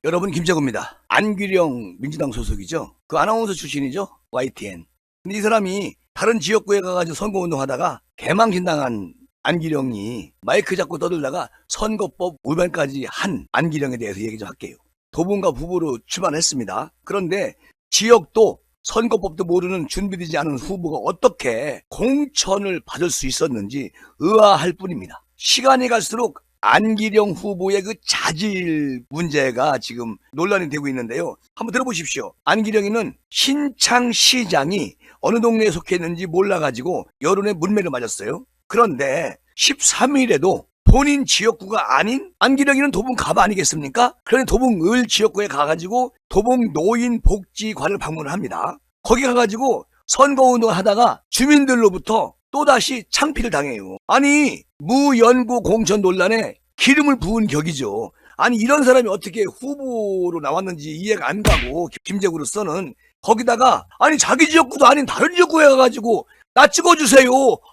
여러분, 김재구입니다. 안규령 민주당 소속이죠. 그 아나운서 출신이죠. YTN. 근데 이 사람이 다른 지역구에 가가지고 선거운동하다가 개망신당한 안기령이 마이크 잡고 떠들다가 선거법 위반까지 한 안기령에 대해서 얘기 좀 할게요. 도분과 부부로 출마했습니다. 그런데 지역도 선거법도 모르는 준비되지 않은 후보가 어떻게 공천을 받을 수 있었는지 의아할 뿐입니다. 시간이 갈수록 안기령 후보의 그 자질 문제가 지금 논란이 되고 있는데요. 한번 들어보십시오. 안기령이는 신창시장이 어느 동네에 속해 있는지 몰라가지고 여론의 문매를 맞았어요. 그런데 13일에도 본인 지역구가 아닌 안기령이는 도봉 갑 아니겠습니까? 그런데 도봉 을 지역구에 가가지고 도봉 노인복지관을 방문을 합니다. 거기 가가지고 선거운동을 하다가 주민들로부터 또다시 창피를 당해요. 아니, 무연고 공천 논란에 기름을 부은 격이죠. 아니, 이런 사람이 어떻게 후보로 나왔는지 이해가 안 가고, 김재구로서는 거기다가 아니 자기 지역구도 아닌 다른 지역구에 가가지고 나 찍어주세요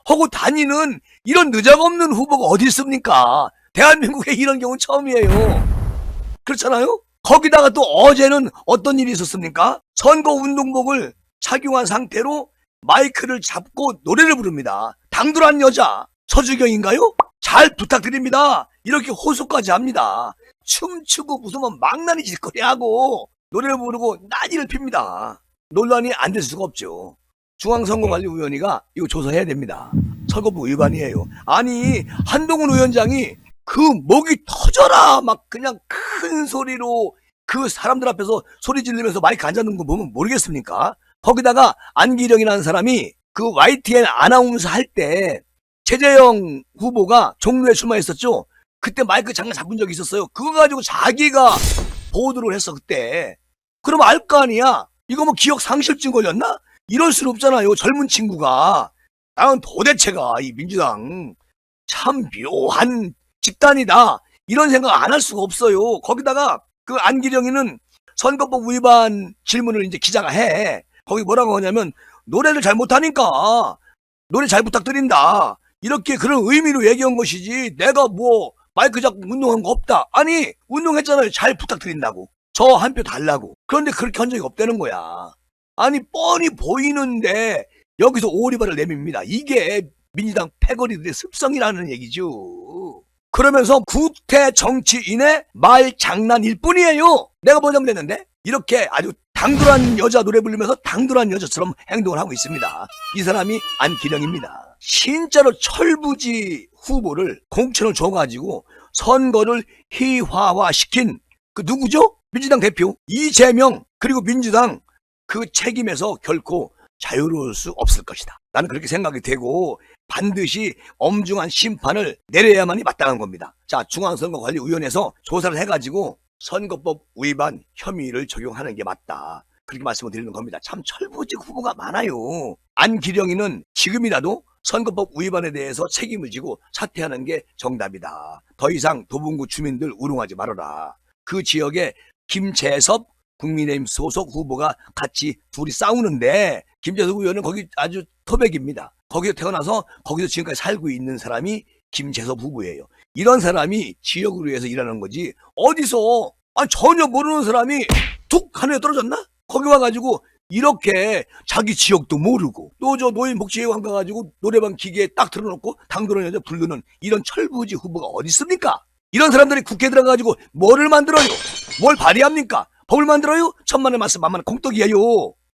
하고 다니는 이런 느작없는 후보가 어디 있습니까? 대한민국에 이런 경우는 처음이에요. 그렇잖아요? 거기다가 또 어제는 어떤 일이 있었습니까? 선거운동복을 착용한 상태로 마이크를 잡고 노래를 부릅니다. 당돌한 여자 서주경인가요? 잘 부탁드립니다. 이렇게 호소까지 합니다. 춤추고 무슨 망나니 짓거리하고 노래를 부르고 난리를 핍니다. 논란이 안 될 수가 없죠. 중앙선거관리위원회가 이거 조사해야 됩니다. 선거법 위반이에요. 아니, 한동훈 위원장이 그 목이 터져라 막 그냥 큰 소리로 그 사람들 앞에서 소리 지르면서 마이크 안 잡는 거 보면 모르겠습니까? 거기다가 안기령이라는 사람이 그 YTN 아나운서 할 때 최재형 후보가 종로에 출마했었죠. 그때 마이크 잠깐 잡은 적이 있었어요. 그거 가지고 자기가 보도를 했어 그때. 그럼 알 거 아니야. 이거 뭐 기억 상실증 걸렸나? 이럴 수는 없잖아요. 젊은 친구가. 나는 도대체가 이 민주당 참 묘한 집단이다. 이런 생각 안 할 수가 없어요. 거기다가 그 안기령이는 선거법 위반 질문을 이제 기자가 해. 거기 뭐라고 하냐면 노래를 잘 못하니까 노래 잘 부탁드린다. 이렇게 그런 의미로 얘기한 것이지 내가 뭐 마이크 잡고 운동한 거 없다. 아니 운동했잖아요. 잘 부탁드린다고. 저 한 표 달라고. 그런데 그렇게 한 적이 없다는 거야. 아니 뻔히 보이는데 여기서 오리발을 내밉니다. 이게 민주당 패거리들의 습성이라는 얘기죠. 그러면서 구태 정치인의 말 장난일 뿐이에요. 내가 뭐 잘못했는데? 이렇게 아주 당돌한 여자 노래 부르면서 당돌한 여자처럼 행동을 하고 있습니다. 이 사람이 안기령입니다. 진짜로 철부지 후보를 공천을 줘가지고 선거를 희화화시킨 그 누구죠? 민주당 대표 이재명 그리고 민주당 그 책임에서 결코 자유로울 수 없을 것이다. 나는 그렇게 생각이 되고 반드시 엄중한 심판을 내려야만이 마땅한 겁니다. 자, 중앙선거관리위원회에서 조사를 해가지고 선거법 위반 혐의를 적용하는 게 맞다. 그렇게 말씀을 드리는 겁니다. 참 철부지 후보가 많아요. 안기령이는 지금이라도 선거법 위반에 대해서 책임을 지고 사퇴하는 게 정답이다. 더 이상 도봉구 주민들 우롱하지 말아라. 그 지역에 김재섭 국민의힘 소속 후보가 같이 둘이 싸우는데 김재섭 의원은 거기 아주 토백입니다. 거기서 태어나서 거기서 지금까지 살고 있는 사람이 김재섭 후보예요. 이런 사람이 지역을 위해서 일하는 거지 어디서 전혀 모르는 사람이 툭 하늘에 떨어졌나? 거기 와가지고 이렇게 자기 지역도 모르고 또 저 노인복지회관 가가지고 노래방 기계에 딱 틀어놓고 당돌한 여자 부르는 이런 철부지 후보가 어디 있습니까? 이런 사람들이 국회에 들어가가지고 뭐를 만들어요? 뭘 발의합니까? 법을 만들어요? 천만의 말씀 만만한 공떡이에요.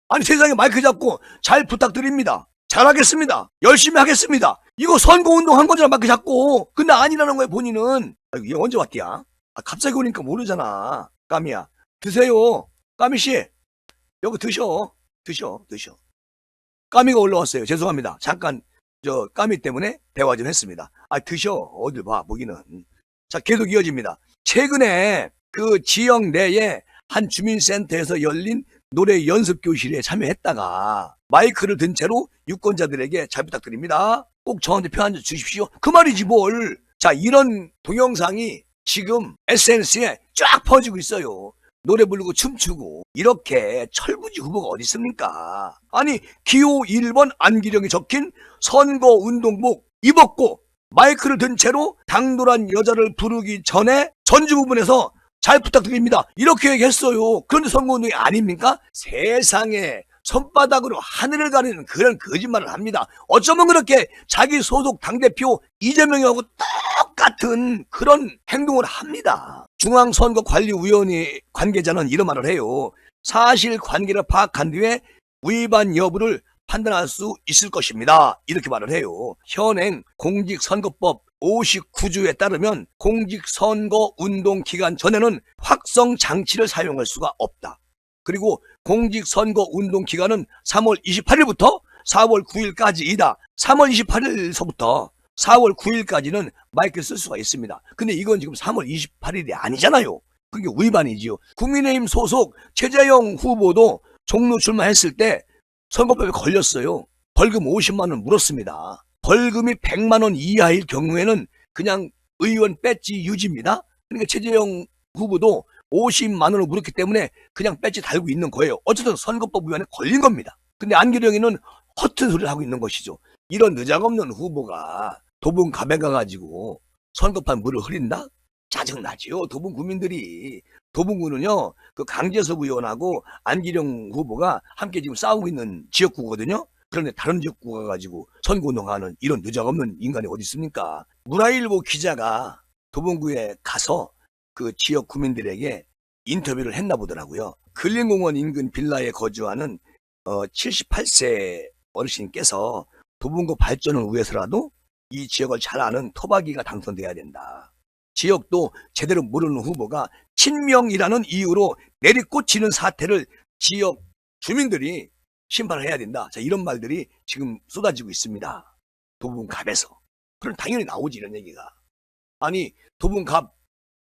아니 세상에 마이크 잡고 잘 부탁드립니다. 잘하겠습니다. 열심히 하겠습니다. 이거 선거운동 한 거잖아 마이크 잡고. 근데 아니라는 거야 본인은. 얘 언제 왔디야? 갑자기 오니까 모르잖아. 까미야 드세요. 까미씨 여기 드셔. 까미가 올라왔어요. 죄송합니다. 잠깐 저 까미 때문에 대화 좀 했습니다. 드셔. 어딜 봐 보기는. 자 계속 이어집니다. 최근에 그 지역 내에 한 주민센터에서 열린 노래 연습교실에 참여했다가 마이크를 든 채로 유권자들에게 잘 부탁드립니다. 꼭 저한테 표 한 장 주십시오. 그 말이지 뭘. 자 이런 동영상이 지금 SNS에 쫙 퍼지고 있어요. 노래 부르고 춤추고 이렇게 철부지 후보가 어디 있습니까? 아니 기호 1번 안기령이 적힌 선거운동복 입었고 마이크를 든 채로 당돌한 여자를 부르기 전에 전주 부분에서 잘 부탁드립니다. 이렇게 얘기했어요. 그런데 선거운동이 아닙니까? 세상에 손바닥으로 하늘을 가리는 그런 거짓말을 합니다. 어쩌면 그렇게 자기 소속 당대표 이재명하고 똑같은 그런 행동을 합니다. 중앙선거관리위원회 관계자는 이런 말을 해요. 사실관계를 파악한 뒤에 위반 여부를 판단할 수 있을 것입니다. 이렇게 말을 해요. 현행 공직선거법 59조에 따르면 공직선거 운동 기간 전에는 확성 장치를 사용할 수가 없다. 그리고 공직선거 운동 기간은 3월 28일부터 4월 9일까지이다. 3월 28일서부터 4월 9일까지는 마이크를 쓸 수가 있습니다. 근데 이건 지금 3월 28일이 아니잖아요. 그게 위반이지요. 국민의힘 소속 최재형 후보도 종로 출마했을 때 선거법에 걸렸어요. 벌금 50만 원 물었습니다. 벌금이 100만 원 이하일 경우에는 그냥 의원 배지 유지입니다. 그러니까 최재형 후보도 50만 원을 물었기 때문에 그냥 배지 달고 있는 거예요. 어쨌든 선거법 위반에 걸린 겁니다. 근데 안기령이는 허튼 소리를 하고 있는 것이죠. 이런 느작없는 후보가 도봉갑에 가가지고 선거판 물을 흐린다? 짜증나지요. 도봉 구민들이. 도봉구는요, 그 강재석 의원하고 안기령 후보가 함께 지금 싸우고 있는 지역구거든요. 그런데 다른 지역구 가가지고 선거운동하는 이런 느작없는 인간이 어디 있습니까? 문화일보 기자가 도봉구에 가서 그 지역 구민들에게 인터뷰를 했나 보더라고요. 근린공원 인근 빌라에 거주하는 78세 어르신께서 도봉구 발전을 위해서라도 이 지역을 잘 아는 토박이가 당선돼야 된다. 지역도 제대로 모르는 후보가 친명이라는 이유로 내리꽂히는 사태를 지역 주민들이 심판을 해야 된다. 자, 이런 말들이 지금 쏟아지고 있습니다. 도봉갑에서. 그럼 당연히 나오지, 이런 얘기가. 아니, 도봉갑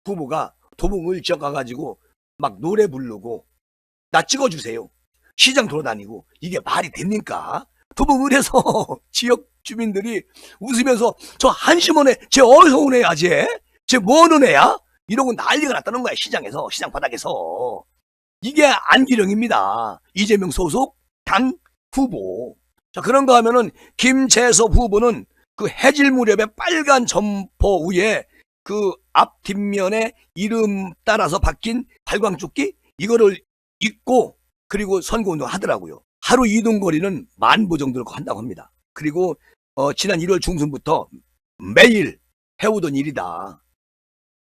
후보가 도봉을 지역 가가지고 막 노래 부르고 나 찍어주세요. 시장 돌아다니고 이게 말이 됩니까? 도봉을에서 지역 주민들이 웃으면서 저 한심원에 쟤 어디서 온 애야 쟤 뭐 하는 애야? 이러고 난리가 났다는 거야. 시장에서, 시장 바닥에서. 이게 안기령입니다. 이재명 소속 당 후보. 자, 그런가 하면은 김재섭 후보는 그 해질 무렵에 빨간 점퍼 위에 그 앞 뒷면에 이름 따라서 박힌 발광조끼 이거를 입고 그리고 선거운동 하더라고요. 하루 이동거리는 10,000보 정도를 한다고 합니다. 그리고 지난 1월 중순부터 매일 해오던 일이다.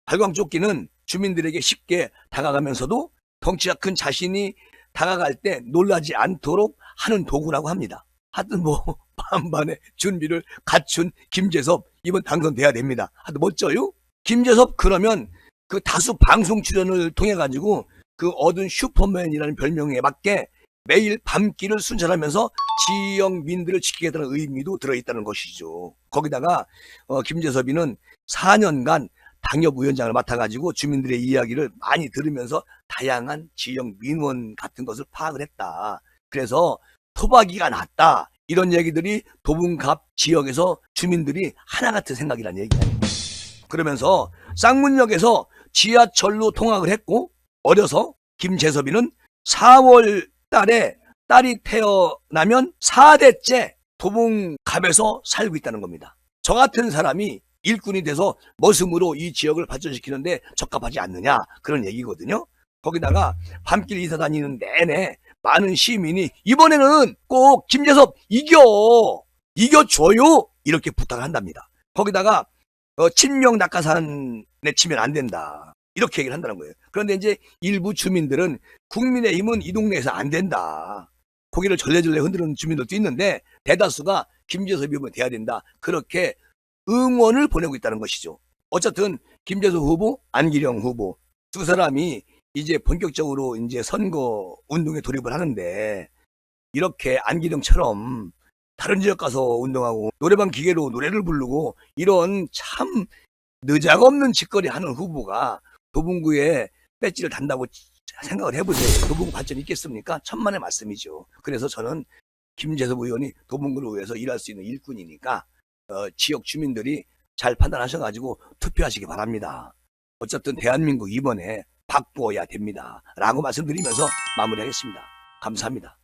발광조끼는 주민들에게 쉽게 다가가면서도 덩치가 큰 자신이 다가갈 때 놀라지 않도록 하는 도구라고 합니다. 하여튼 뭐 반반의 준비를 갖춘 김재섭 이번 당선돼야 됩니다. 하여튼 멋져요? 김재섭 그러면 그 다수 방송 출연을 통해 가지고 그 얻은 슈퍼맨이라는 별명에 맞게 매일 밤길을 순찰하면서 지역민들을 지키겠다는 의미도 들어있다는 것이죠. 거기다가 김재섭이는 4년간 당협위원장을 맡아가지고 주민들의 이야기를 많이 들으면서 다양한 지역 민원 같은 것을 파악을 했다. 그래서 토박이가 났다. 이런 얘기들이 도봉갑 지역에서 주민들이 하나같은 생각이라는 얘기예요. 그러면서 쌍문역에서 지하철로 통학을 했고 어려서 김재섭이는 4월 달에 딸이 태어나면 4대째 도봉갑에서 살고 있다는 겁니다. 저 같은 사람이 일꾼이 돼서 머슴으로 이 지역을 발전시키는데 적합하지 않느냐 그런 얘기거든요. 거기다가 밤길 이사 다니는 내내 많은 시민이 이번에는 꼭 김재섭 이겨줘요 이렇게 부탁을 한답니다. 거기다가 친명 낙하산에 치면 안 된다 이렇게 얘기를 한다는 거예요. 그런데 이제 일부 주민들은 국민의힘은 이 동네에서 안 된다 고개를 절레절레 흔드는 주민들도 있는데 대다수가 김재섭이 오면 돼야 된다 그렇게 응원을 보내고 있다는 것이죠. 어쨌든 김재섭 후보, 안기령 후보 두 사람이 이제 본격적으로 이제 선거 운동에 돌입을 하는데 이렇게 안기령처럼 다른 지역 가서 운동하고 노래방 기계로 노래를 부르고 이런 참 느작없는 짓거리 하는 후보가 도봉구에 배지를 단다고 생각을 해보세요. 도봉구 발전이 있겠습니까? 천만의 말씀이죠. 그래서 저는 김재섭 의원이 도봉구를 위해서 일할 수 있는 일꾼이니까 지역 주민들이 잘 판단하셔가지고 투표하시기 바랍니다. 어쨌든 대한민국 이번에 바꾸어야 됩니다. 라고 말씀드리면서 마무리하겠습니다. 감사합니다.